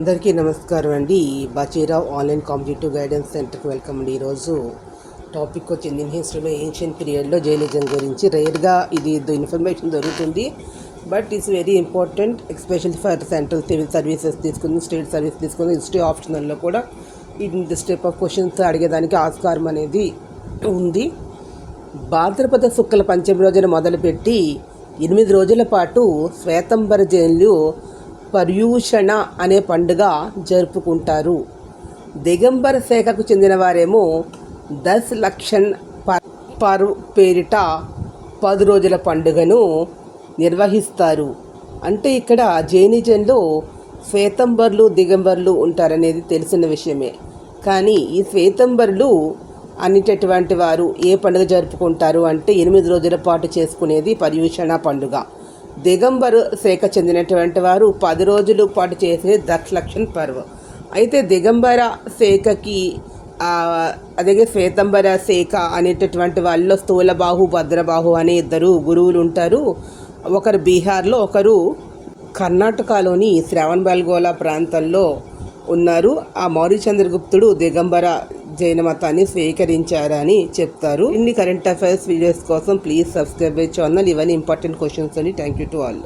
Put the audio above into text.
అందరికీ నమస్కారం అండి. బాచీరావ్ ఆన్లైన్ కాంపిటేటివ్ గైడెన్స్ సెంటర్కి వెల్కమ్ అండి. ఈరోజు టాపిక్ వచ్చి ఇండియన్ హిస్టరీలో ఏన్షియన్ పీరియడ్లో జైనిజం గురించి. రేర్గా ఇది ఇన్ఫర్మేషన్ దొరుకుతుంది, but it's very important, especially for central civil services తీసుకుని, స్టేట్ సర్వీస్ తీసుకుని, హిస్టరీ ఆప్షనల్లో కూడా దిస్ టైప్ ఆఫ్ క్వశ్చన్స్ అడిగేదానికి ఆస్కారం అనేది ఉంది. భాద్రపద శుక్ల పంచమి రోజున మొదలుపెట్టి 8 రోజుల పాటు శ్వేతంబర జైన్లు పర్యూషణ అనే పండుగ జరుపుకుంటారు. దిగంబర శాఖకు చెందిన వారేమో 10 లక్షన్ పర్వ్ పేరిట 10 రోజుల పండుగను నిర్వహిస్తారు. అంటే ఇక్కడ జైనిజంలో శ్వేతంబర్లు దిగంబర్లు ఉంటారనేది తెలిసిన విషయమే. కానీ ఈ శ్వేతంబర్లు అనేటటువంటి వారు ఏ పండుగ జరుపుకుంటారు అంటే 8 రోజుల పాటు చేసుకునేది పర్యూషణ పండుగ. దిగంబర శాఖ చెందినటువంటి వారు 10 రోజుల పాటు చేసే 10 లక్షన్ పర్వ్. అయితే దిగంబర శాఖకి అలాగే శ్వేతంబర శాఖ అనేటటువంటి వాళ్ళలో స్థూలబాహు భద్రబాహు అనే 2 గురువులు ఉంటారు. ఒకరు బీహార్లో, ఒకరు కర్ణాటకలోని శ్రవణబెల్గోళ ప్రాంతంలో ఉన్నారు. ఆ మౌర్య చంద్రగుప్తుడు దిగంబర జైన మతాన్ని స్వీకరించారని చెప్తారు. ఇన్ని కరెంట్ అఫైర్స్ వీడియోస్ కోసం ప్లీజ్ సబ్స్క్రైబ్ మై ఛానల్. ఇవన్నీ ఇంపార్టెంట్ క్వశ్చన్స్ అండి. Thank you to all.